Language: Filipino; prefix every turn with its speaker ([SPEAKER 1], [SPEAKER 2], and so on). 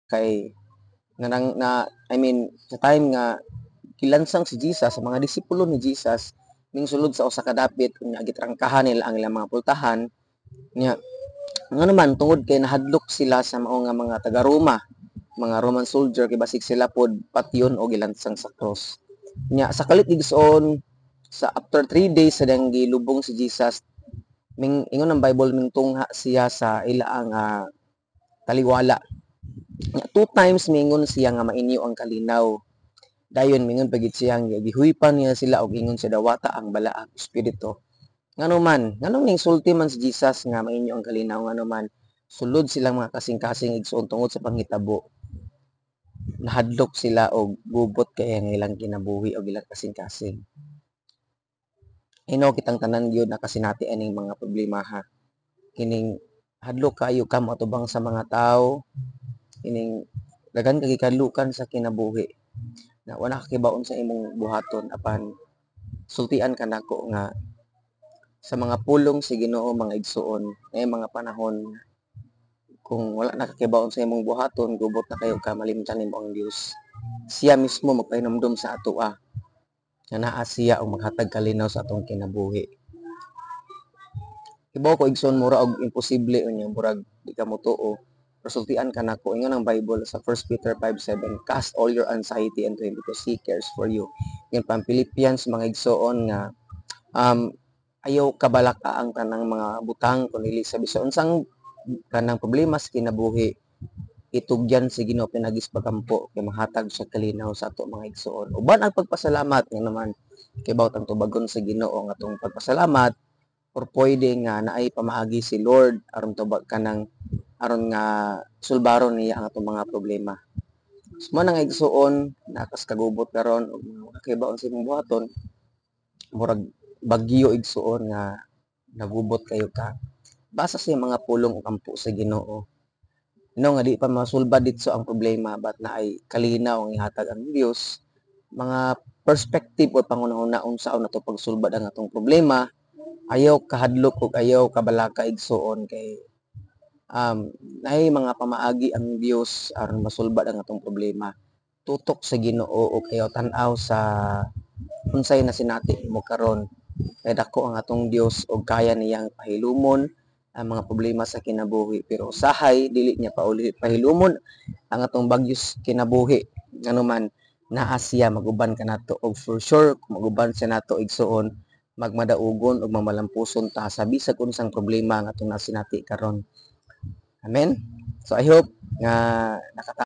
[SPEAKER 1] kay sa time nga kilansang si Jesus sa mga disipulo ni Jesus ning sulod sa usa ka dapit unya gitrangkahan nila ang ilang mga pultahan nya nga naman tungod kay nahadlok sila sa mao nga mga taga Roma, mga Roman soldier kay basig sila pod patyon o gilansang sa cross. Nya sa kalit igsoon sa after 3 days sa dang gilubong si Jesus ingon ang Bible mingtungha siya sa ilaang taliwala. Nya 2 times mingon siya nga mainyo ang kalinaw. Dayon mingon pagit siya nga gihuipan niya sila og ingon sa dawata ang balaang espiritu. Nganong ning sulti man si Jesus nga mainyo ang kalinaw nganuman sulod silang mga kasing-kasing igsoon tungod sa panghitabo. Nahadlok sila og gubot kay ang ilang kinabuhi og ilang kasing-kasing. Hinaw kitang tanan gyud nakasinati aning mga problema ha. Kining hadlok kayo ka matubang sa mga tao, kining daghan kay kadlukan sa kinabuhi. Na wala ka kibaon sa imong buhaton apan sultian ka nako nga sa mga pulong si Ginoo mga igsuon ay mga panahon kung wala nakakibaon sa imong buhaton gubot na kayo ka malimtan nimo ang Dios. Siya mismo magpahinumdom sa atoa nga naa siya og maghatag kalinaw sa atong kinabuhi. Ibaw ko igsoon mura og imposible unya murag di ka motuo. Resultian ka nako ingon ang Bible sa 1 Peter 5:7, cast all your anxiety into Him because He cares for you. Yan pang Philippians mga igsoon nga ayaw kabalaka ang tanang mga butang kundi sa bisan unsang kanang problema sa kinabuhi itugyan si Ginoo pinagis pagampo kay mahatag sa kalinaw sa ato mga igsoon. Uban ang pagpasalamat nga naman kay bawat ang tubagon sa Ginoo nga atong pagpasalamat or pwede nga naay pamaagi si Lord aron tubag kanang aron nga sulbaron niya ang atong mga problema. Mo nang igsoon nakas kagubot karon og kakibaon sa imong buhaton murag bagyo igsuon nga nagubot kayo ka basa sa mga pulong o kampo sa Ginoo nga di pa masulbad dito ang problema but na ay kalinaw ang ihatag ang Dios mga perspective o pangunahon sa na to pagsulbad ang atong problema ayaw kahadlok ug ayaw kabalaka igsuon kay naay mga pamaagi ang Dios aron masulbad ang atong problema tutok sa Ginoo o kayo tan-aw sa unsay nasinati mo karon kay dako ang atong Dios og kaya niyang pahilumon ang mga problema sa kinabuhi pero usahay dili niya pahilumon ang atong bagyos kinabuhi nganuman naa siya maguban kanato og for sure kung maguban siya nato igsuon magmadaugon og mamalampuson ta sa bisag unsang problema nga atong nasinati karon. Amen. So I hope nga